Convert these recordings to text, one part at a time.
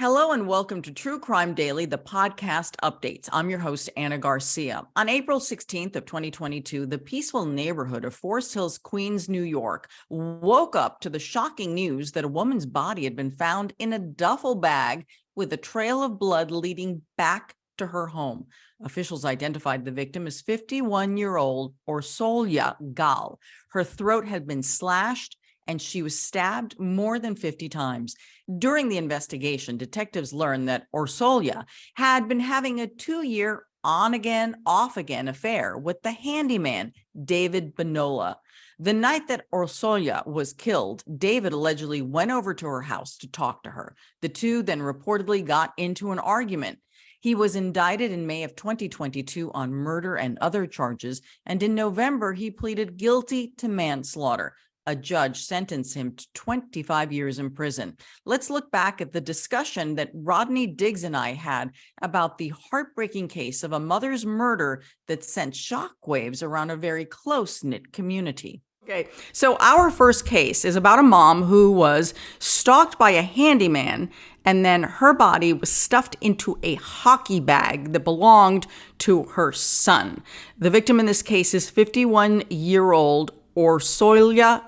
Hello and welcome to True Crime Daily, the podcast updates. I'm your host, Anna Garcia. On April 16th of 2022, the peaceful neighborhood of Forest Hills, Queens, New York, woke up to the shocking news that a woman's body had been found in a duffel bag with a trail of blood leading back to her home. Officials identified the victim as 51-year-old Orsolya Gaal. Her throat had been slashed and she was stabbed more than 50 times. During the investigation, detectives learned that Orsolya had been having a 2-year on-again, off-again affair with the handyman, David Bonola. The night that Orsolya was killed, David allegedly went over to her house to talk to her. The two then reportedly got into an argument. He was indicted in May of 2022 on murder and other charges, and in November, he pleaded guilty to manslaughter. A judge sentenced him to 25 years in prison. Let's look back at the discussion that Rodney Diggs and I had about the heartbreaking case of a mother's murder that sent shockwaves around a very close-knit community. Okay, so our first case is about a mom who was stalked by a handyman, and then her body was stuffed into a hockey bag that belonged to her son. The victim in this case is 51-year-old Orsolya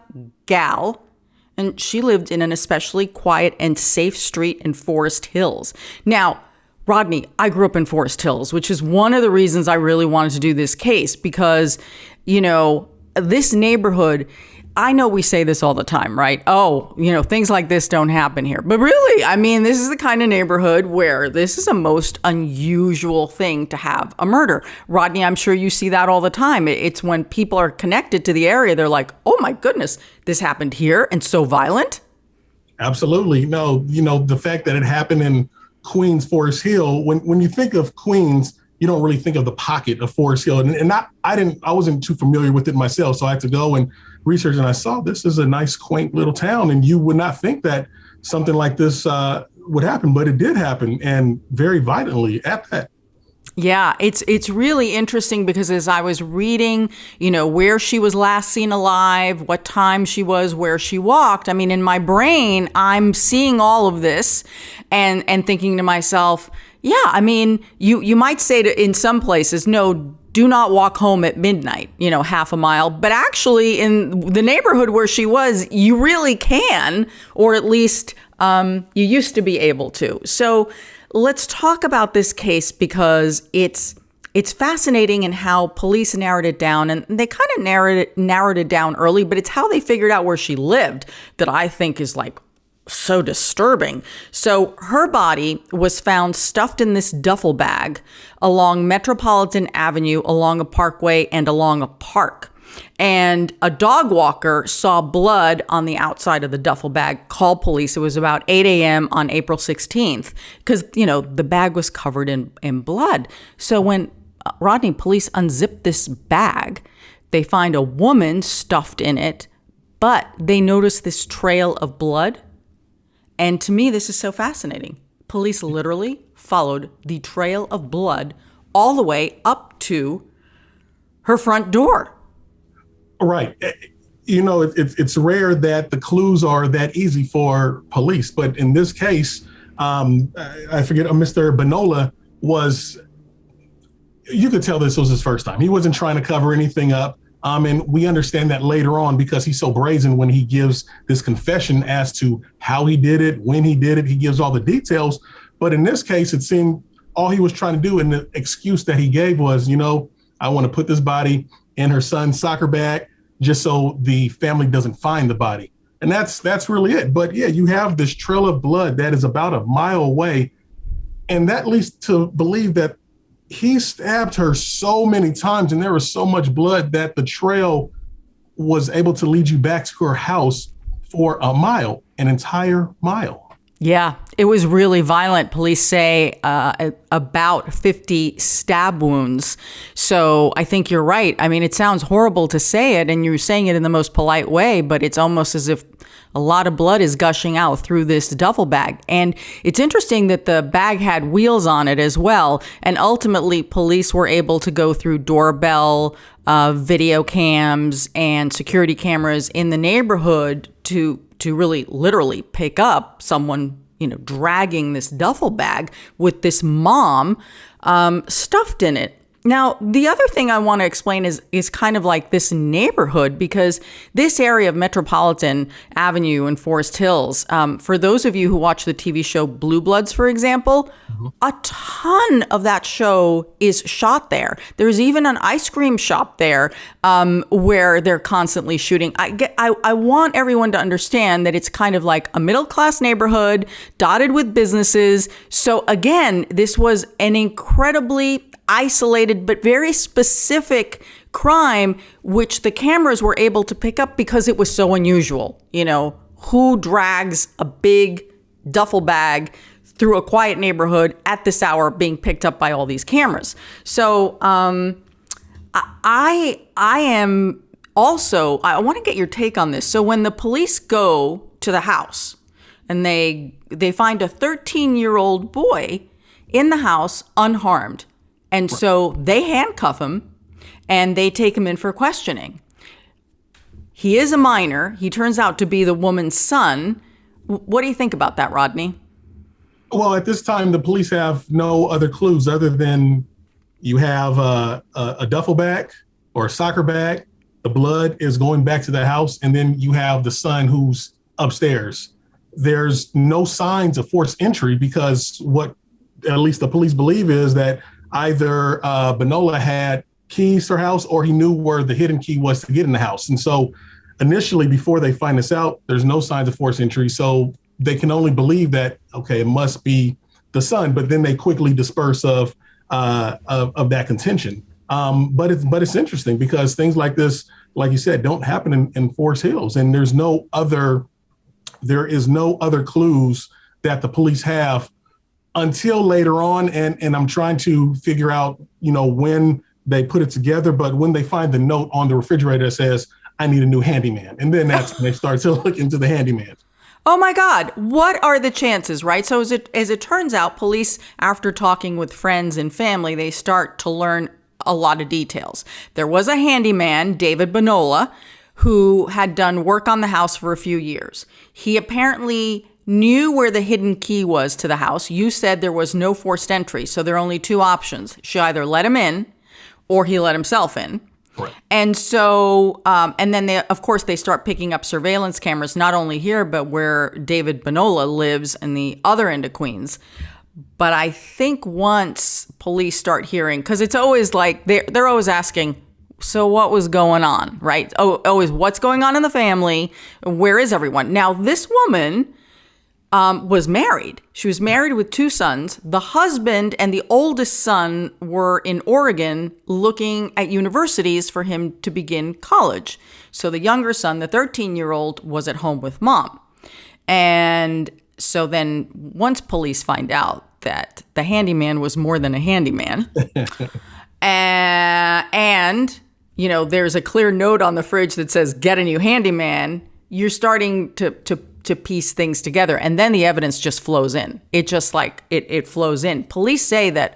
Gaal, and she lived in an especially quiet and safe street in Forest Hills. Now, Rodney, I grew up in Forest Hills, which is one of the reasons I really wanted to do this case because, this neighborhood, I know we say this all the time, right? Oh, things like this don't happen here. But really, this is the kind of neighborhood where this is a most unusual thing to have a murder. Rodney, I'm sure you see that all the time. It's when people are connected to the area, they're like, oh my goodness, this happened here and so violent. Absolutely. No, the fact that it happened in Queens, Forest Hill, when you think of Queens, you don't really think of the pocket of Forest Hill. I wasn't too familiar with it myself. So I had to go and research, and I saw this is a nice, quaint little town. And you would not think that something like this would happen, but it did happen, and very violently at that. Yeah, it's really interesting because as I was reading, where she was last seen alive, what time she was, where she walked, in my brain, I'm seeing all of this and thinking to myself, yeah, you might say in some places, no, do not walk home at midnight, half a mile. But actually in the neighborhood where she was, you really can, or at least you used to be able to. So let's talk about this case because it's fascinating in how police narrowed it down, and they kind of narrowed it down early, but it's how they figured out where she lived that I think is so disturbing. So her body was found stuffed in this duffel bag along Metropolitan Avenue, along a parkway, and along a park. And a dog walker saw blood on the outside of the duffel bag, called police. It was about 8 a.m. on April 16th because, the bag was covered in blood. So when Rodney police unzipped this bag, they find a woman stuffed in it, but they noticed this trail of blood. And to me, this is so fascinating. Police literally followed the trail of blood all the way up to her front door. Right. It's rare that the clues are that easy for police. But in this case, I forget, Mr. Bonola you could tell this was his first time. He wasn't trying to cover anything up. And we understand that later on because he's so brazen when he gives this confession as to how he did it, when he did it. He gives all the details. But in this case, it seemed all he was trying to do and the excuse that he gave was, I want to put this body in her son's soccer bag just so the family doesn't find the body. And that's really it. But yeah, you have this trail of blood that is about a mile away. And that leads to believe that he stabbed her so many times and there was so much blood that the trail was able to lead you back to her house for a mile, an entire mile. Yeah, it was really violent. Police say about 50 stab wounds. So I think you're right. It sounds horrible to say it, and you're saying it in the most polite way, but it's almost as if a lot of blood is gushing out through this duffel bag. And it's interesting that the bag had wheels on it as well. And ultimately, police were able to go through doorbell, video cams, and security cameras in the neighborhood to really literally pick up someone dragging this duffel bag with this mom stuffed in it. Now, the other thing I want to explain is kind of like this neighborhood, because this area of Metropolitan Avenue in Forest Hills, for those of you who watch the TV show Blue Bloods, for example, a ton of that show is shot there. There's even an ice cream shop there where they're constantly shooting. I want everyone to understand that it's kind of like a middle-class neighborhood dotted with businesses. So again, this was an incredibly isolated but very specific crime, which the cameras were able to pick up because it was so unusual. Who drags a big duffel bag through a quiet neighborhood at this hour being picked up by all these cameras? So I am also, I want to get your take on this. So when the police go to the house and they find a 13-year-old boy in the house unharmed, and so they handcuff him and they take him in for questioning. He is a minor. He turns out to be the woman's son. What do you think about that, Rodney? Well, at this time, the police have no other clues other than you have a duffel bag or a soccer bag. The blood is going back to the house. And then you have the son who's upstairs. There's no signs of forced entry because what at least the police believe is that either Bonola had keys to her house or he knew where the hidden key was to get in the house. And so initially, before they find this out, there's no signs of forced entry. So they can only believe that, okay, it must be the son, but then they quickly disperse of that contention. But it's interesting because things like this, like you said, don't happen in Forest Hills. And there is no other clues that the police have until later on, and I'm trying to figure out, when they put it together, but when they find the note on the refrigerator that says, "I need a new handyman," and then that's when they start to look into the handyman. Oh my God, what are the chances, right? So as it turns out, police, after talking with friends and family, they start to learn a lot of details. There was a handyman, David Bonola, who had done work on the house for a few years. He apparently knew where the hidden key was to the house. You said there was no forced entry, so there are only two options. She either let him in or he let himself in. Right. And so, and then they start picking up surveillance cameras, not only here, but where David Bonola lives in the other end of Queens. But I think once police start hearing, because it's always like, they're always asking, so what was going on, right? Always what's going on in the family? Where is everyone? Now, this woman was married. She was married with two sons. The husband and the oldest son were in Oregon looking at universities for him to begin college. So the younger son, the 13-year-old, was at home with mom. And so then once police find out that the handyman was more than a handyman, and there's a clear note on the fridge that says, "Get a new handyman," you're starting to piece things together. And then the evidence just flows in. It just it flows in. Police say that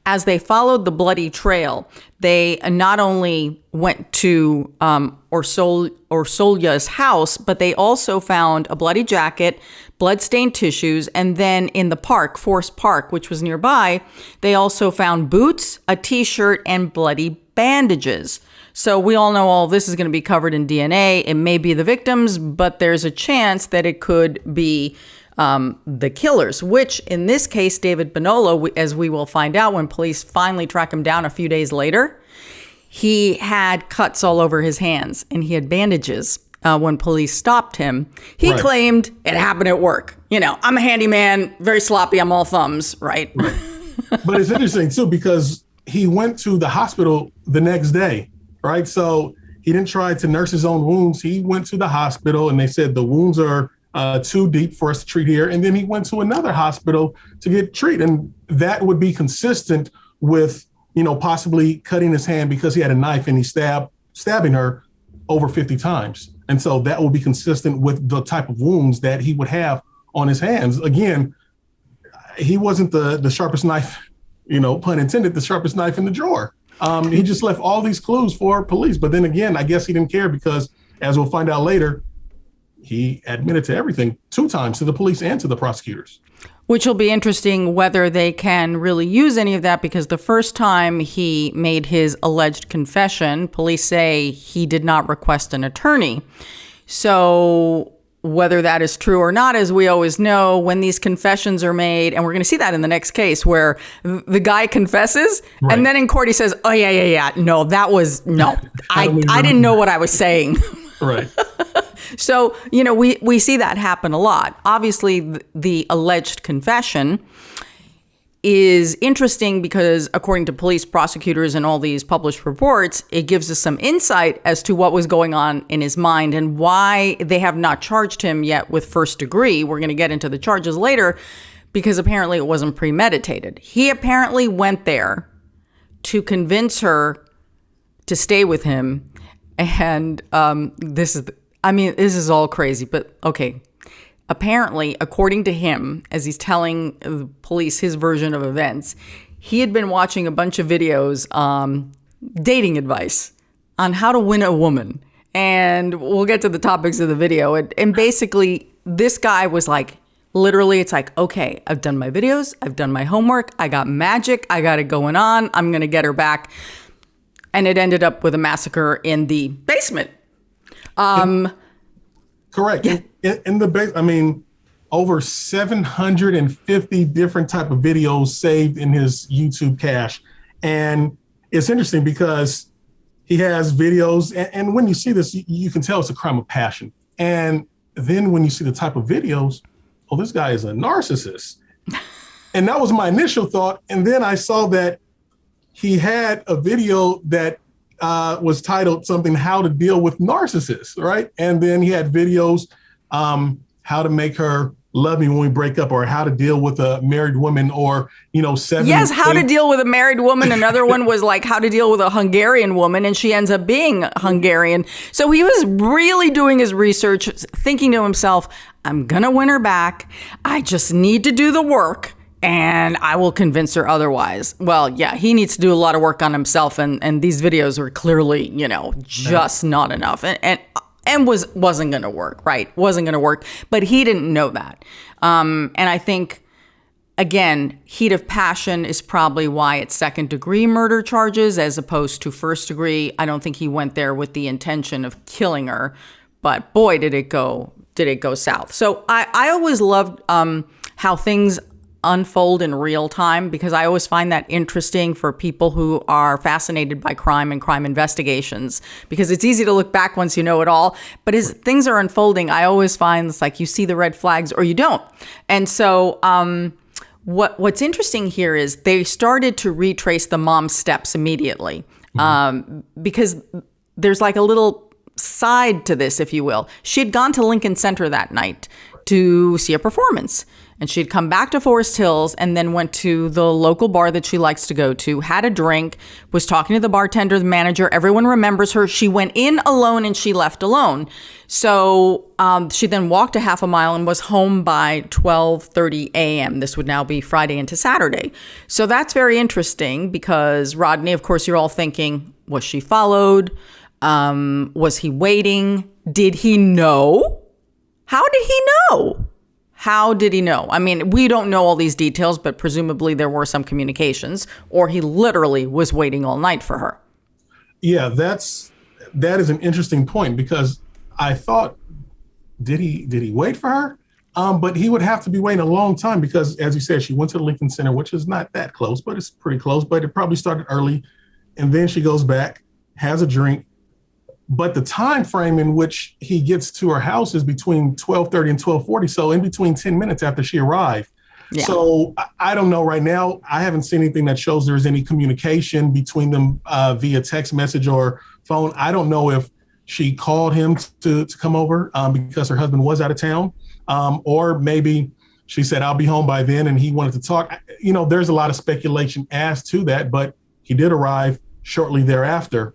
as they followed the bloody trail, they not only went to Orsolya's house, but they also found a bloody jacket, blood-stained tissues, and then in the park, Forest Park, which was nearby, they also found boots, a T-shirt, and bloody bandages. So we all know all this is going to be covered in DNA. It may be the victims, but there's a chance that it could be the killers, which in this case, David Bonola, as we will find out when police finally track him down a few days later, he had cuts all over his hands and he had bandages. When police stopped him, he claimed it happened at work. I'm a handyman, very sloppy, I'm all thumbs, right? But it's interesting too, because he went to the hospital the next day. Right. So he didn't try to nurse his own wounds. He went to the hospital and they said the wounds are too deep for us to treat here. And then he went to another hospital to get treated. And that would be consistent with, possibly cutting his hand because he had a knife and he stabbing her over 50 times. And so that would be consistent with the type of wounds that he would have on his hands. Again, he wasn't the sharpest knife, pun intended, the sharpest knife in the drawer. He just left all these clues for police. But then again, I guess he didn't care because, as we'll find out later, he admitted to everything 2 times, to the police and to the prosecutors. Which will be interesting whether they can really use any of that, because the first time he made his alleged confession, police say he did not request an attorney. So whether that is true or not, as we always know, when these confessions are made, and we're going to see that in the next case where the guy confesses, right, and then in court he says, oh, yeah. No, that was, no, I didn't know what I was saying. Right. So, we see that happen a lot. Obviously, the alleged confession is interesting because, according to police, prosecutors, and all these published reports, it gives us some insight as to what was going on in his mind and why they have not charged him yet with first degree. We're going to get into the charges later, because apparently it wasn't premeditated. He apparently went there to convince her to stay with him. And this is all crazy, but okay. Apparently, according to him, as he's telling the police his version of events, he had been watching a bunch of videos, dating advice on how to win a woman. And we'll get to the topics of the video. And basically, this guy was like, literally, it's like, okay, I've done my videos, I've done my homework, I got magic, I got it going on, I'm going to get her back. And it ended up with a massacre in the basement. Correct. Yeah. In the base, over 750 different type of videos saved in his YouTube cache. And it's interesting because he has videos, and when you see this, you can tell it's a crime of passion. And then when you see the type of videos, oh, this guy is a narcissist. And that was my initial thought. And then I saw that he had a video that was titled something, how to deal with narcissists, right? And then he had videos, how to make her love me when we break up, or how to deal with a married woman, or, 7. Yes, how to deal with a married woman. Another one was like how to deal with a Hungarian woman, and she ends up being Hungarian. So he was really doing his research, thinking to himself, I'm going to win her back. I just need to do the work, and I will convince her otherwise. Well, yeah, he needs to do a lot of work on himself, and these videos were clearly, just not enough. And wasn't going to work, right? Wasn't going to work. But he didn't know that. And I think, again, heat of passion is probably why it's second-degree murder charges as opposed to first degree. I don't think he went there with the intention of killing her. But boy, did it go south. So I always loved how things unfold in real time, because I always find that interesting for people who are fascinated by crime and crime investigations, because it's easy to look back once you know it all. But as things are unfolding, I always find it's like you see the red flags or you don't. And so what's interesting here is they started to retrace the mom's steps immediately, because there's like a little side to this, if you will. She had gone to Lincoln Center that night to see a performance. And she'd come back to Forest Hills and then went to the local bar that she likes to go to, had a drink, was talking to the bartender, the manager. Everyone remembers her. She went in alone and she left alone. So she then walked a half a mile and was home by 12:30 a.m. This would now be Friday into Saturday. So that's very interesting because Rodney, of course, you're all thinking, was she followed? Was he waiting? Did he know? How did he know? How did he know? We don't know all these details, but presumably there were some communications, or he literally was waiting all night for her. Yeah, that is an interesting point, because I thought, did he wait for her? But he would have to be waiting a long time, because, as you said, she went to the Lincoln Center, which is not that close, but it's pretty close. But it probably started early, and then she goes back, has a drink. But the time frame in which he gets to her house is between 12:30 and 12:40. So in between 10 minutes after she arrived. Yeah. So I don't know right now. I haven't seen anything that shows there's any communication between them via text message or phone. I don't know if she called him to come over because her husband was out of town. Or maybe she said, I'll be home by then, and he wanted to talk. There's a lot of speculation as to that, but he did arrive shortly thereafter.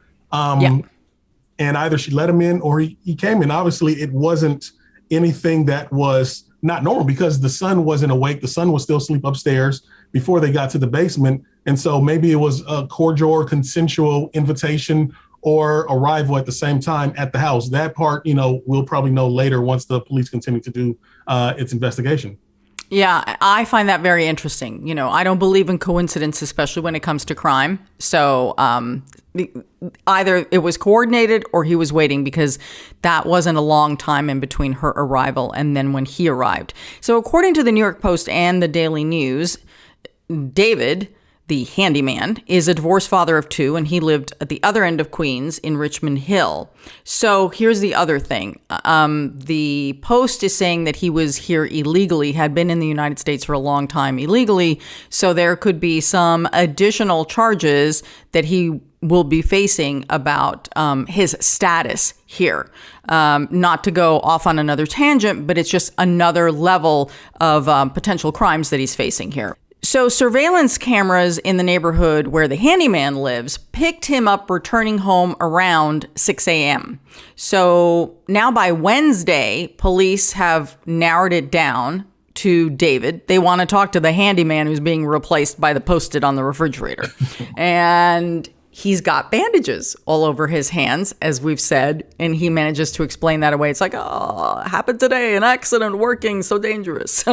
And either she let him in or he came in. Obviously, it wasn't anything that was not normal, because the son wasn't awake. The son was still asleep upstairs before they got to the basement. And so maybe it was a cordial or consensual invitation, or arrival at the same time at the house. That part, we'll probably know later once the police continue to do its investigation. Yeah, I find that very interesting. I don't believe in coincidence, especially when it comes to crime. So either it was coordinated or he was waiting, because that wasn't a long time in between her arrival and then when he arrived. So according to the New York Post and the Daily News, David, the handyman, is a divorced father of two, and he lived at the other end of Queens in Richmond Hill. So here's the other thing. The Post is saying that he was here illegally, had been in the United States for a long time illegally. So there could be some additional charges that he will be facing about his status here. Not to go off on another tangent, but it's just another level of potential crimes that he's facing here. So surveillance cameras in the neighborhood where the handyman lives picked him up returning home around 6 a.m. So now by Wednesday, police have narrowed it down to David. They want to talk to the handyman who's being replaced by the Post-it on the refrigerator. And he's got bandages all over his hands, as we've said, and he manages to explain that away. It's like, oh, happened today, an accident, working, so dangerous.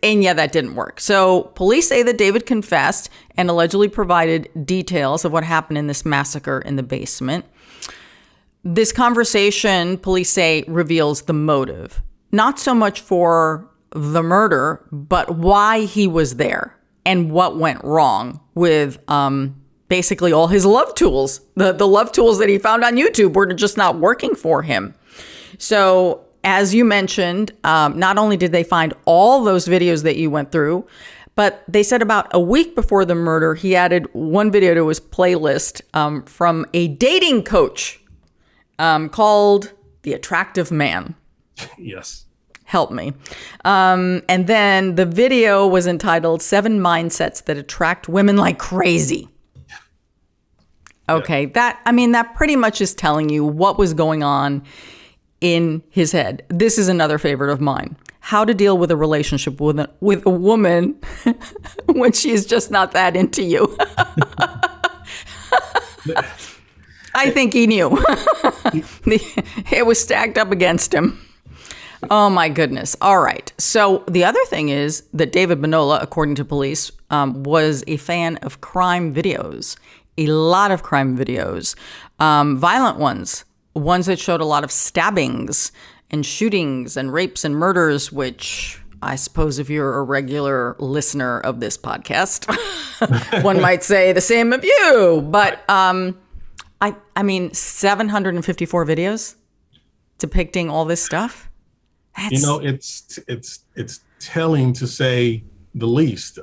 And yeah, that didn't work. So police say that David confessed and allegedly provided details of what happened in this massacre in the basement. This conversation, police say, reveals the motive. Not so much for the murder, but why he was there and what went wrong with basically all his love tools. The love tools that he found on YouTube were just not working for him. So as you mentioned, not only did they find all those videos that you went through, but they said about a week before the murder, he added one video to his playlist from a dating coach called The Attractive Man. Yes. Help me. And then the video was entitled 7 Mindsets That Attract Women Like Crazy. Okay, that pretty much is telling you what was going on in his head. This is another favorite of mine. How to deal with a relationship with a woman when she is just not that into you. I think he knew. It was stacked up against him. Oh my goodness. All right. So the other thing is that David Bonola, according to police, was a fan of crime videos. A lot of crime videos. Violent ones that showed a lot of stabbings and shootings and rapes and murders, which I suppose if you're a regular listener of this podcast, one might say the same of you. But I mean, 754 videos depicting all this stuff. It's telling, to say the least.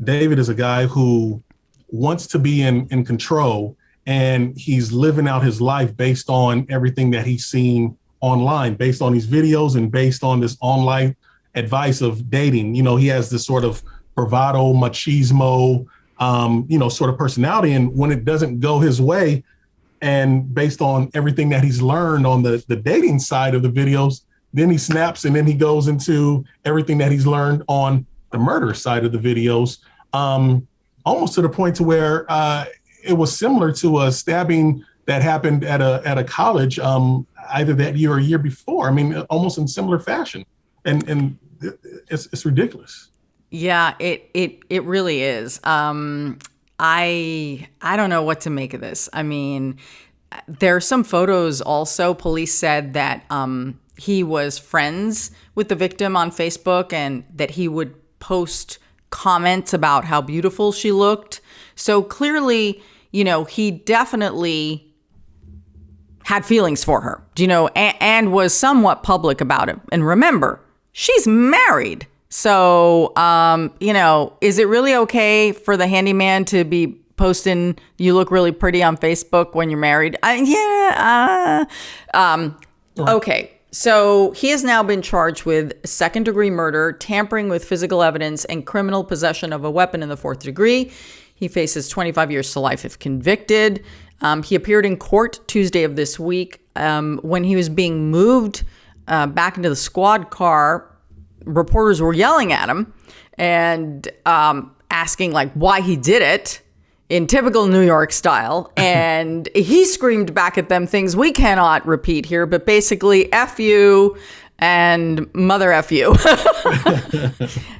David is a guy who wants to be in control. And he's living out his life based on everything that he's seen online, based on these videos and based on this online advice of dating. He has this sort of bravado, machismo, sort of personality. And when it doesn't go his way, and based on everything that he's learned on the dating side of the videos, then he snaps, and then he goes into everything that he's learned on the murder side of the videos, almost to the point to where it was similar to a stabbing that happened at a college, either that year or a year before. I mean, almost in similar fashion, and it's ridiculous. Yeah, it really is. I don't know what to make of this. I mean, there are some photos also. Police said that he was friends with the victim on Facebook, and that he would post comments about how beautiful she looked. So clearly, he definitely had feelings for her, and was somewhat public about it. And remember, she's married. So, is it really okay for the handyman to be posting, you look really pretty on Facebook when you're married? Okay. So he has now been charged with second-degree murder, tampering with physical evidence, and criminal possession of a weapon in the fourth degree. He faces 25 years to life if convicted. He appeared in court Tuesday of this week. When he was being moved back into the squad car, reporters were yelling at him and asking why he did it. in typical New York style. And he screamed back at them things we cannot repeat here, but basically, F you and mother F you.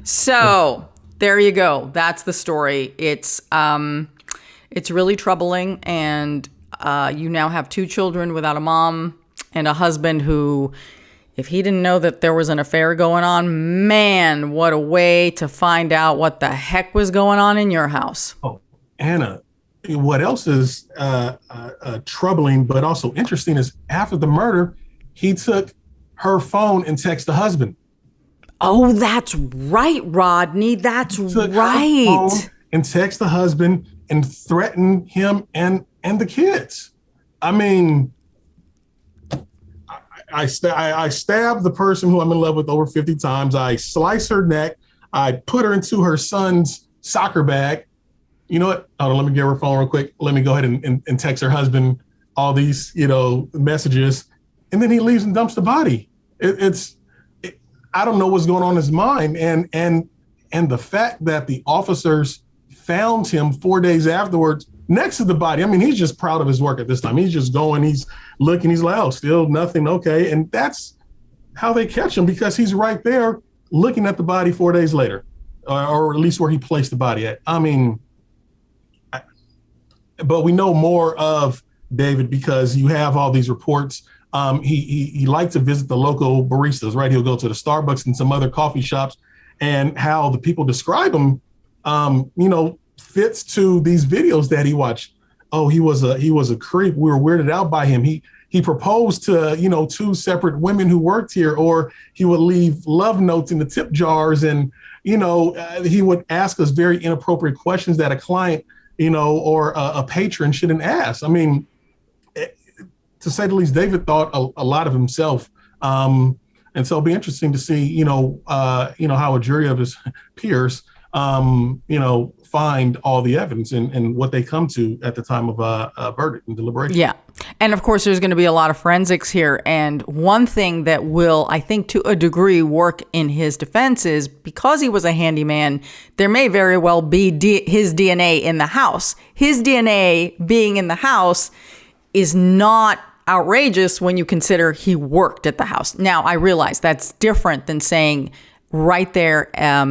So there you go. That's the story. It's really troubling. And you now have 2 children without a mom and a husband who, if he didn't know that there was an affair going on, man, what a way to find out what the heck was going on in your house. Oh, Anna, what else is troubling but also interesting is after the murder, he took her phone and texted the husband. Oh, that's right, Rodney. That's right. And text the husband and threaten him and the kids. I mean, I stabbed the person who I'm in love with over 50 times. I sliced her neck. I put her into her son's soccer bag. You know what? Hold on, let me get her phone real quick. Let me go ahead and text her husband all these, messages. And then he leaves and dumps the body. I don't know what's going on in his mind. And the fact that the officers found him 4 days afterwards next to the body. I mean, he's just proud of his work at this time. He's just going, he's looking, he's like, oh, still nothing. Okay. And that's how they catch him, because he's right there looking at the body 4 days later, or at least where he placed the body at. I mean, but we know more of David because you have all these reports. He liked to visit the local baristas, right? He'll go to the Starbucks and some other coffee shops, and how the people describe him, fits to these videos that he watched. Oh, he was a creep. We were weirded out by him. He proposed to, 2 separate women who worked here, or he would leave love notes in the tip jars. And, he would ask us very inappropriate questions that a client, or a patron shouldn't ask. I mean, to say the least, David thought a lot of himself. And so it'll be interesting to see, how a jury of his peers, find all the evidence and what they come to at the time of a verdict and deliberation. Yeah. And of course, there's going to be a lot of forensics here. And one thing that will, I think, to a degree, work in his defense is because he was a handyman, there may very well be his DNA in the house. His DNA being in the house is not outrageous when you consider he worked at the house. Now, I realize that's different than saying right there, at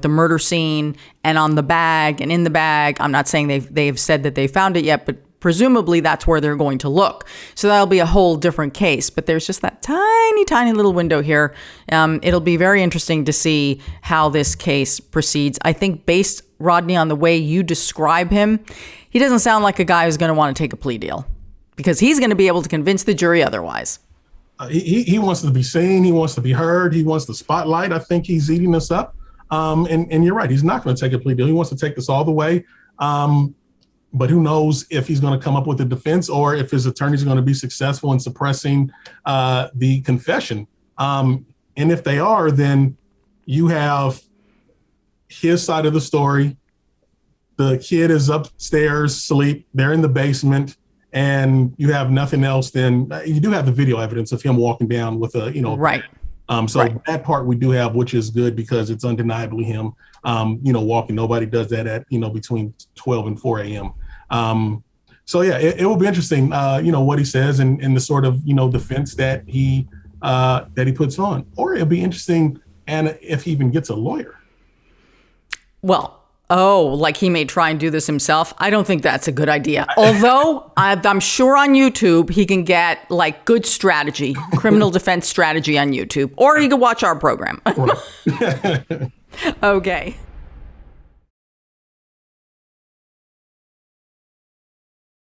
the murder scene and on the bag and in the bag. I'm not saying they've said that they found it yet, but presumably that's where they're going to look. So that'll be a whole different case. But there's just that tiny, tiny little window here. It'll be very interesting to see how this case proceeds. I think based, Rodney, on the way you describe him, he doesn't sound like a guy who's going to want to take a plea deal, because he's going to be able to convince the jury otherwise. He wants to be seen. He wants to be heard. He wants the spotlight. I think he's eating this up. And you're right. He's not going to take a plea deal. He wants to take this all the way. But who knows if he's going to come up with a defense or if his attorneys are going to be successful in suppressing the confession. And if they are, then you have his side of the story. The kid is upstairs, asleep. They're in the basement. And you have nothing else, then you do have the video evidence of him walking down with a, right. Right. That part we do have, which is good because it's undeniably him, walking. Nobody does that at, between 12 and 4 a.m. So, yeah, it will be interesting, what he says and the sort of, defense that he puts on. Or it'll be interesting, and if he even gets a lawyer. Well, like he may try and do this himself. I don't think that's a good idea. Although I'm sure on YouTube, he can get like good strategy, criminal defense strategy on YouTube, or he can watch our program. Okay.